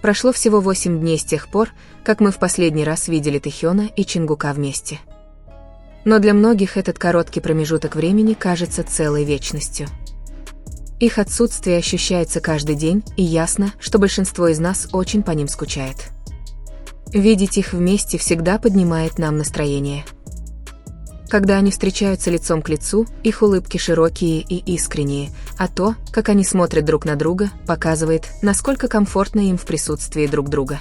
Прошло всего 8 дней с тех пор, как мы в последний раз видели Тэхёна и Чингука вместе. Но для многих этот короткий промежуток времени кажется целой вечностью. Их отсутствие ощущается каждый день, и ясно, что большинство из нас очень по ним скучает. Видеть их вместе всегда поднимает нам настроение. Когда они встречаются лицом к лицу, их улыбки широкие и искренние, а то, как они смотрят друг на друга, показывает, насколько комфортно им в присутствии друг друга.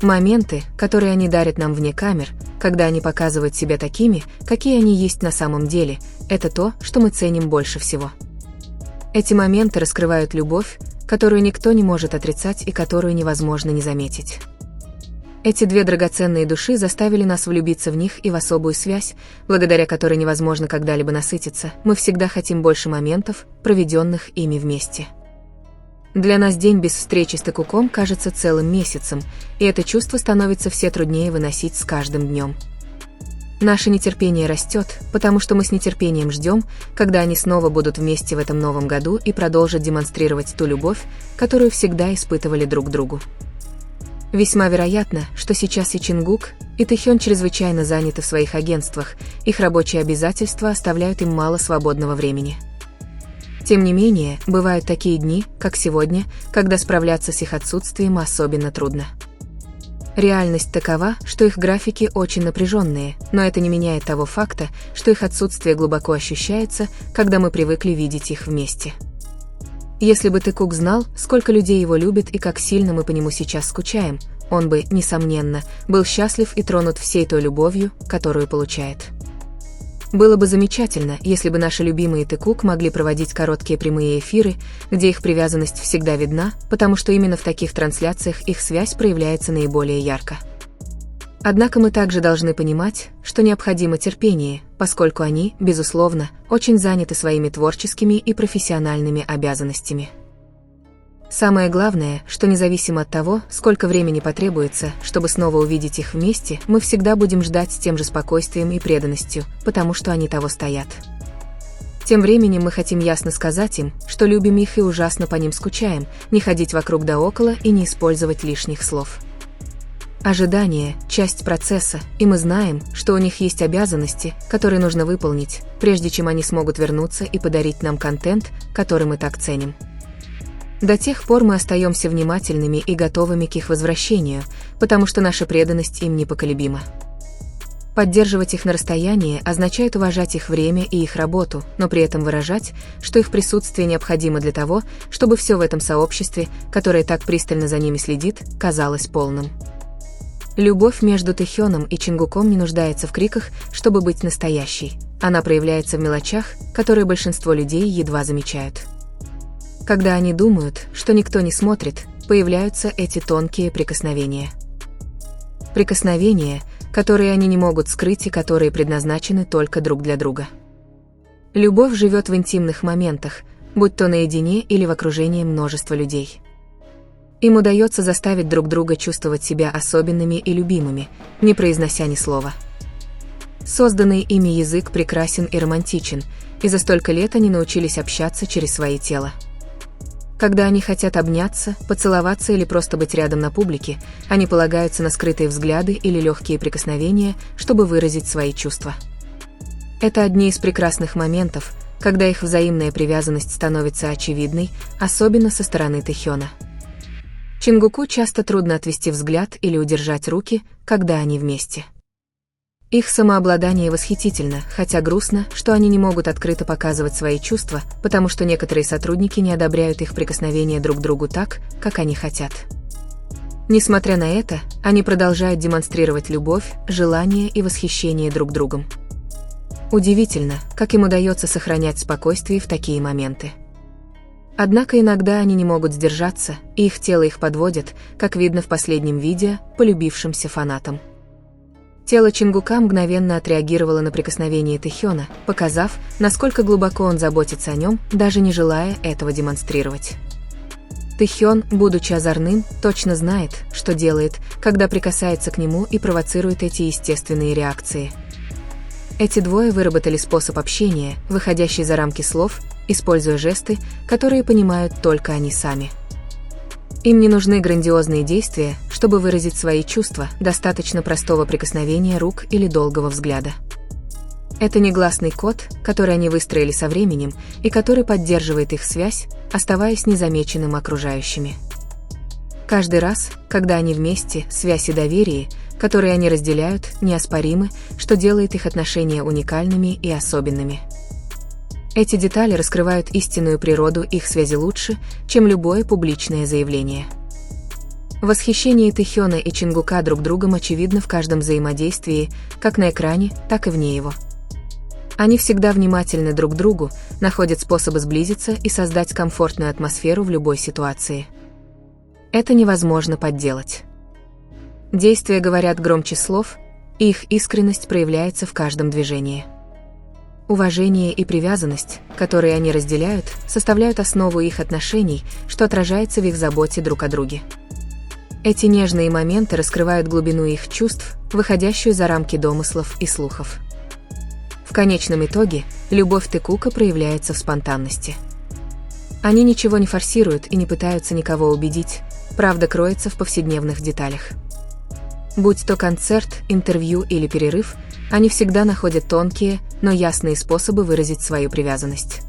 Моменты, которые они дарят нам вне камер, когда они показывают себя такими, какие они есть на самом деле, это то, что мы ценим больше всего. Эти моменты раскрывают любовь, которую никто не может отрицать и которую невозможно не заметить. Эти две драгоценные души заставили нас влюбиться в них и в особую связь, благодаря которой невозможно когда-либо насытиться. Мы всегда хотим больше моментов, проведенных ими вместе. Для нас день без встречи с Тэкуком кажется целым месяцем, и это чувство становится все труднее выносить с каждым днем. Наше нетерпение растет, потому что мы с нетерпением ждем, когда они снова будут вместе в этом новом году и продолжат демонстрировать ту любовь, которую всегда испытывали друг к другу. Весьма вероятно, что сейчас и Чингук, и Тэхён чрезвычайно заняты в своих агентствах, их рабочие обязательства оставляют им мало свободного времени. Тем не менее, бывают такие дни, как сегодня, когда справляться с их отсутствием особенно трудно. Реальность такова, что их графики очень напряженные, но это не меняет того факта, что их отсутствие глубоко ощущается, когда мы привыкли видеть их вместе. Если бы Тэкук знал, сколько людей его любит и как сильно мы по нему сейчас скучаем, он бы, несомненно, был счастлив и тронут всей той любовью, которую получает. Было бы замечательно, если бы наши любимые Тэкук могли проводить короткие прямые эфиры, где их привязанность всегда видна, потому что именно в таких трансляциях их связь проявляется наиболее ярко. Однако мы также должны понимать, что необходимо терпение, поскольку они, безусловно, очень заняты своими творческими и профессиональными обязанностями. Самое главное, что независимо от того, сколько времени потребуется, чтобы снова увидеть их вместе, мы всегда будем ждать с тем же спокойствием и преданностью, потому что они того стоят. Тем временем мы хотим ясно сказать им, что любим их и ужасно по ним скучаем, не ходить вокруг да около и не использовать лишних слов. Ожидание – часть процесса, и мы знаем, что у них есть обязанности, которые нужно выполнить, прежде чем они смогут вернуться и подарить нам контент, который мы так ценим. До тех пор мы остаемся внимательными и готовыми к их возвращению, потому что наша преданность им непоколебима. Поддерживать их на расстоянии означает уважать их время и их работу, но при этом выражать, что их присутствие необходимо для того, чтобы все в этом сообществе, которое так пристально за ними следит, казалось полным. Любовь между Тэхёном и Чингуком не нуждается в криках, чтобы быть настоящей. Она проявляется в мелочах, которые большинство людей едва замечают. Когда они думают, что никто не смотрит, появляются эти тонкие прикосновения. Прикосновения, которые они не могут скрыть и которые предназначены только друг для друга. Любовь живет в интимных моментах, будь то наедине или в окружении множества людей. Им удается заставить друг друга чувствовать себя особенными и любимыми, не произнося ни слова. Созданный ими язык прекрасен и романтичен, и за столько лет они научились общаться через свои тела. Когда они хотят обняться, поцеловаться или просто быть рядом на публике, они полагаются на скрытые взгляды или легкие прикосновения, чтобы выразить свои чувства. Это одни из прекрасных моментов, когда их взаимная привязанность становится очевидной, особенно со стороны Тэхёна. Чингуку часто трудно отвести взгляд или удержать руки, когда они вместе. Их самообладание восхитительно, хотя грустно, что они не могут открыто показывать свои чувства, потому что некоторые сотрудники не одобряют их прикосновения друг к другу так, как они хотят. Несмотря на это, они продолжают демонстрировать любовь, желание и восхищение друг другом. Удивительно, как им удается сохранять спокойствие в такие моменты. Однако иногда они не могут сдержаться, и их тело их подводит, как видно в последнем видео, полюбившимся фанатам. Тело Чингука мгновенно отреагировало на прикосновение Тэхёна, показав, насколько глубоко он заботится о нем, даже не желая этого демонстрировать. Тэхён, будучи озорным, точно знает, что делает, когда прикасается к нему и провоцирует эти естественные реакции. Эти двое выработали способ общения, выходящий за рамки слов, используя жесты, которые понимают только они сами. Им не нужны грандиозные действия, чтобы выразить свои чувства, достаточно простого прикосновения рук или долгого взгляда. Это негласный код, который они выстроили со временем и который поддерживает их связь, оставаясь незамеченным окружающими. Каждый раз, когда они вместе, связь и доверие, которые они разделяют, неоспоримы, что делает их отношения уникальными и особенными. Эти детали раскрывают истинную природу их связи лучше, чем любое публичное заявление. Восхищение Тэхёна и Чингука друг другом очевидно в каждом взаимодействии, как на экране, так и вне его. Они всегда внимательны друг к другу, находят способы сблизиться и создать комфортную атмосферу в любой ситуации. Это невозможно подделать. Действия говорят громче слов, и их искренность проявляется в каждом движении. Уважение и привязанность, которые они разделяют, составляют основу их отношений, что отражается в их заботе друг о друге. Эти нежные моменты раскрывают глубину их чувств, выходящую за рамки домыслов и слухов. В конечном итоге, любовь Тэкука проявляется в спонтанности. Они ничего не форсируют и не пытаются никого убедить, правда кроется в повседневных деталях. Будь то концерт, интервью или перерыв, они всегда находят тонкие, но ясные способы выразить свою привязанность.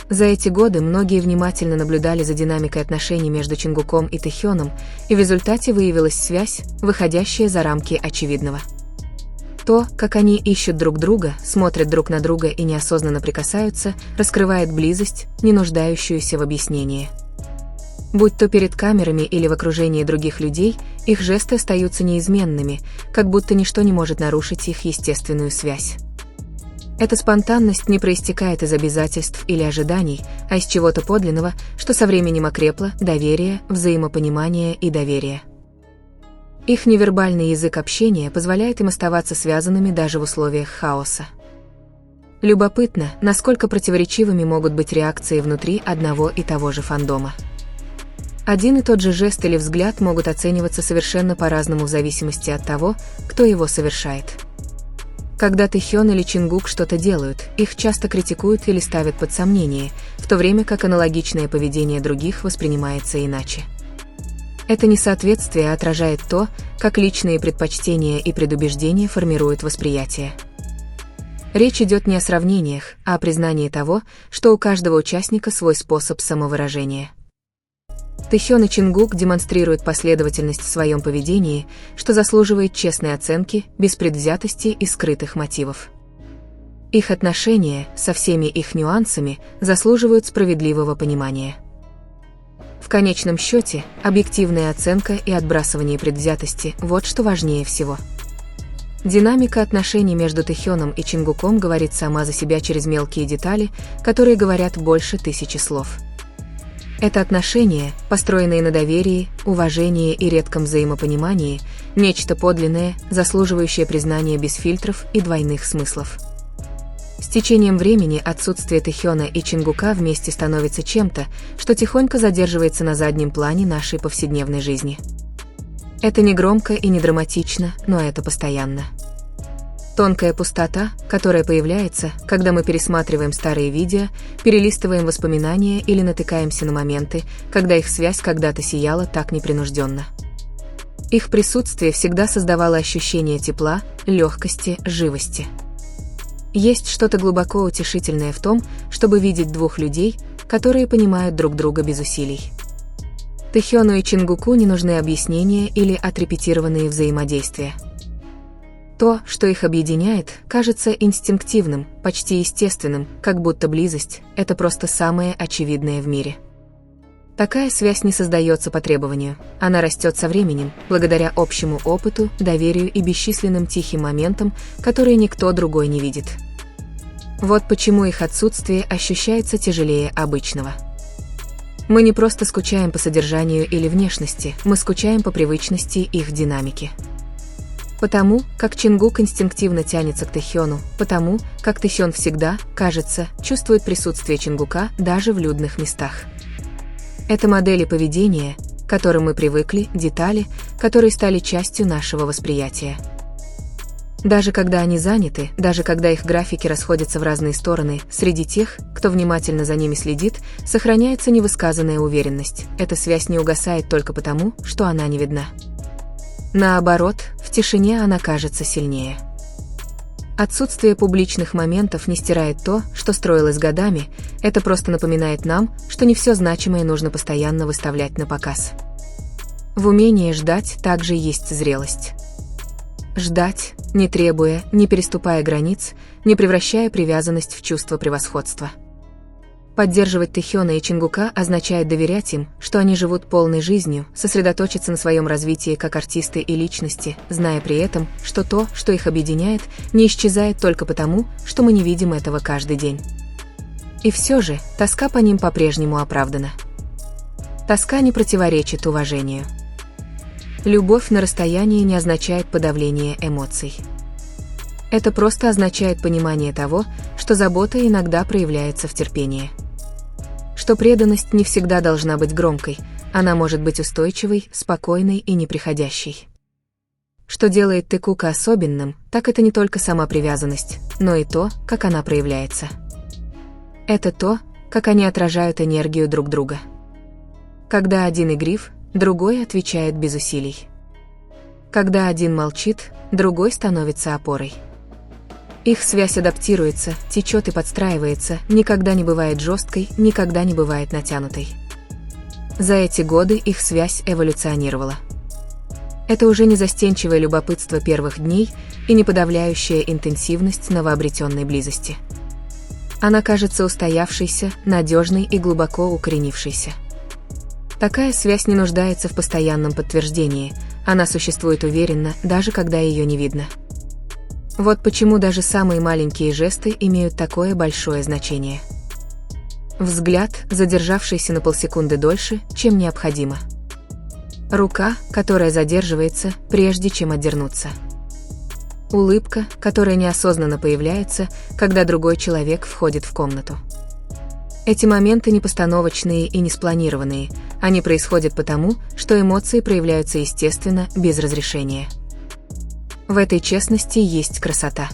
За эти годы многие внимательно наблюдали за динамикой отношений между Чингуком и Тэхёном, и в результате выявилась связь, выходящая за рамки очевидного. То, как они ищут друг друга, смотрят друг на друга и неосознанно прикасаются, раскрывает близость, не нуждающуюся в объяснении. Будь то перед камерами или в окружении других людей, их жесты остаются неизменными, как будто ничто не может нарушить их естественную связь. Эта спонтанность не проистекает из обязательств или ожиданий, а из чего-то подлинного, что со временем окрепло доверие, взаимопонимание и доверие. Их невербальный язык общения позволяет им оставаться связанными даже в условиях хаоса. Любопытно, насколько противоречивыми могут быть реакции внутри одного и того же фандома. Один и тот же жест или взгляд могут оцениваться совершенно по-разному в зависимости от того, кто его совершает. Когда Тэхён или Чингук что-то делают, их часто критикуют или ставят под сомнение, в то время как аналогичное поведение других воспринимается иначе. Это несоответствие отражает то, как личные предпочтения и предубеждения формируют восприятие. Речь идет не о сравнениях, а о признании того, что у каждого участника свой способ самовыражения. Тэхён и Чингук демонстрируют последовательность в своем поведении, что заслуживает честной оценки, без предвзятости и скрытых мотивов. Их отношения, со всеми их нюансами, заслуживают справедливого понимания. В конечном счете, объективная оценка и отбрасывание предвзятости – вот что важнее всего. Динамика отношений между Тэхёном и Чингуком говорит сама за себя через мелкие детали, которые говорят больше 1000 слов. Это отношения, построенные на доверии, уважении и редком взаимопонимании, нечто подлинное, заслуживающее признания без фильтров и двойных смыслов. С течением времени отсутствие Тэхёна и Чингука вместе становится чем-то, что тихонько задерживается на заднем плане нашей повседневной жизни. Это не громко и не драматично, но это постоянно. Тонкая пустота, которая появляется, когда мы пересматриваем старые видео, перелистываем воспоминания или натыкаемся на моменты, когда их связь когда-то сияла так непринужденно. Их присутствие всегда создавало ощущение тепла, легкости, живости. Есть что-то глубоко утешительное в том, чтобы видеть двух людей, которые понимают друг друга без усилий. Тэхёну и Чингуку не нужны объяснения или отрепетированные взаимодействия. То, что их объединяет, кажется инстинктивным, почти естественным, как будто близость – это просто самое очевидное в мире. Такая связь не создается по требованию, она растет со временем, благодаря общему опыту, доверию и бесчисленным тихим моментам, которые никто другой не видит. Вот почему их отсутствие ощущается тяжелее обычного. Мы не просто скучаем по содержанию или внешности, мы скучаем по привычности их динамики. Потому, как Чингук инстинктивно тянется к Тэхёну, потому, как Тэхён всегда, кажется, чувствует присутствие Чингука даже в людных местах. Это модели поведения, к которым мы привыкли, детали, которые стали частью нашего восприятия. Даже когда они заняты, даже когда их графики расходятся в разные стороны, среди тех, кто внимательно за ними следит, сохраняется невысказанная уверенность. Эта связь не угасает только потому, что она не видна. Наоборот, в тишине она кажется сильнее. Отсутствие публичных моментов не стирает то, что строилось годами, это просто напоминает нам, что не все значимое нужно постоянно выставлять на показ. В умении ждать также есть зрелость. Ждать, не требуя, не переступая границ, не превращая привязанность в чувство превосходства. Поддерживать Тэхёна и Чингука означает доверять им, что они живут полной жизнью, сосредоточиться на своем развитии как артисты и личности, зная при этом, что то, что их объединяет, не исчезает только потому, что мы не видим этого каждый день. И все же, тоска по ним по-прежнему оправдана. Тоска не противоречит уважению. Любовь на расстоянии не означает подавление эмоций. Это просто означает понимание того, что забота иногда проявляется в терпении. Что преданность не всегда должна быть громкой, она может быть устойчивой, спокойной и неприходящей. Что делает Тэкука особенным, так это не только сама привязанность, но и то, как она проявляется. Это то, как они отражают энергию друг друга. Когда один игрив, другой отвечает без усилий. Когда один молчит, другой становится опорой. Их связь адаптируется, течет и подстраивается, никогда не бывает жесткой, никогда не бывает натянутой. За эти годы их связь эволюционировала. Это уже не застенчивое любопытство первых дней и не подавляющая интенсивность новообретенной близости. Она кажется устоявшейся, надежной и глубоко укоренившейся. Такая связь не нуждается в постоянном подтверждении, она существует уверенно, даже когда ее не видно. Вот почему даже самые маленькие жесты имеют такое большое значение. Взгляд, задержавшийся на полсекунды дольше, чем необходимо. Рука, которая задерживается, прежде чем отдернуться. Улыбка, которая неосознанно появляется, когда другой человек входит в комнату. Эти моменты не постановочные и не спланированные, они происходят потому, что эмоции проявляются естественно, без разрешения. В этой честности есть красота.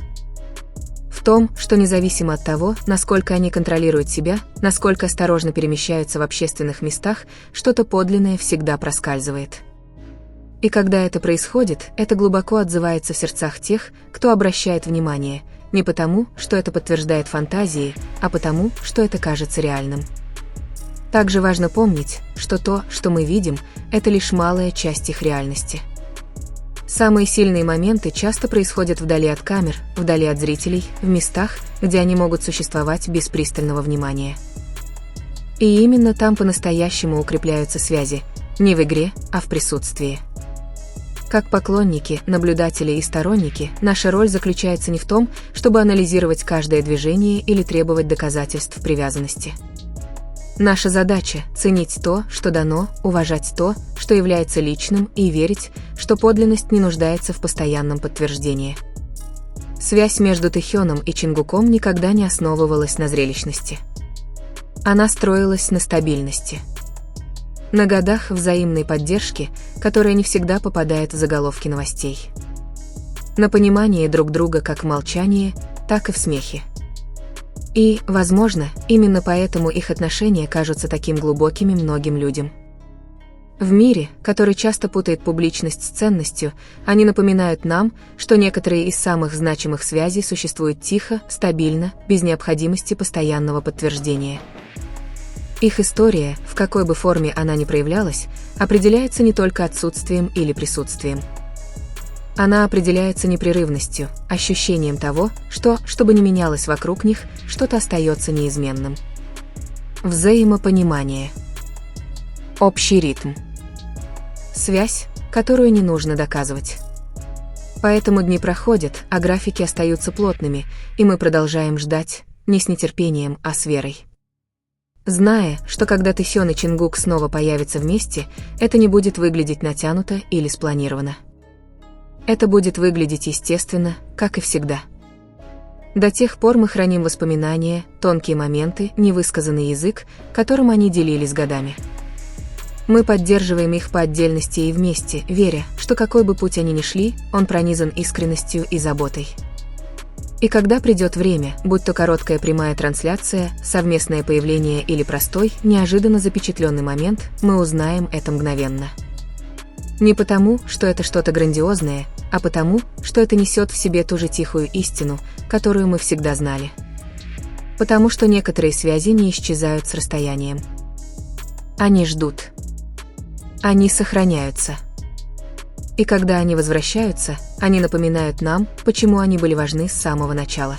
В том, что независимо от того, насколько они контролируют себя, насколько осторожно перемещаются в общественных местах, что-то подлинное всегда проскальзывает. И когда это происходит, это глубоко отзывается в сердцах тех, кто обращает внимание, не потому, что это подтверждает фантазии, а потому, что это кажется реальным. Также важно помнить, что то, что мы видим, это лишь малая часть их реальности. Самые сильные моменты часто происходят вдали от камер, вдали от зрителей, в местах, где они могут существовать без пристального внимания. И именно там по-настоящему укрепляются связи, не в игре, а в присутствии. Как поклонники, наблюдатели и сторонники, наша роль заключается не в том, чтобы анализировать каждое движение или требовать доказательств привязанности. Наша задача – ценить то, что дано, уважать то, что является личным, и верить, что подлинность не нуждается в постоянном подтверждении. Связь между Тэхёном и Чингуком никогда не основывалась на зрелищности. Она строилась на стабильности. На годах взаимной поддержки, которая не всегда попадает в заголовки новостей. На понимании друг друга как в молчании, так и в смехе. И, возможно, именно поэтому их отношения кажутся таким глубокими многим людям. В мире, который часто путает публичность с ценностью, они напоминают нам, что некоторые из самых значимых связей существуют тихо, стабильно, без необходимости постоянного подтверждения. Их история, в какой бы форме она ни проявлялась, определяется не только отсутствием или присутствием. Она определяется непрерывностью, ощущением того, что, бы ни менялось вокруг них, что-то остается неизменным. Взаимопонимание. Общий ритм. Связь, которую не нужно доказывать. Поэтому дни проходят, а графики остаются плотными, и мы продолжаем ждать, не с нетерпением, а с верой. Зная, что когда Тэхён и Чингук снова появятся вместе, это не будет выглядеть натянуто или спланировано. Это будет выглядеть естественно, как и всегда. До тех пор мы храним воспоминания, тонкие моменты, невысказанный язык, которым они делились годами. Мы поддерживаем их по отдельности и вместе, веря, что какой бы путь они ни шли, он пронизан искренностью и заботой. И когда придет время, будь то короткая прямая трансляция, совместное появление или простой, неожиданно запечатленный момент, мы узнаем это мгновенно. Не потому, что это что-то грандиозное, а потому, что это несет в себе ту же тихую истину, которую мы всегда знали. Потому что некоторые связи не исчезают с расстоянием. Они ждут. Они сохраняются. И когда они возвращаются, они напоминают нам, почему они были важны с самого начала.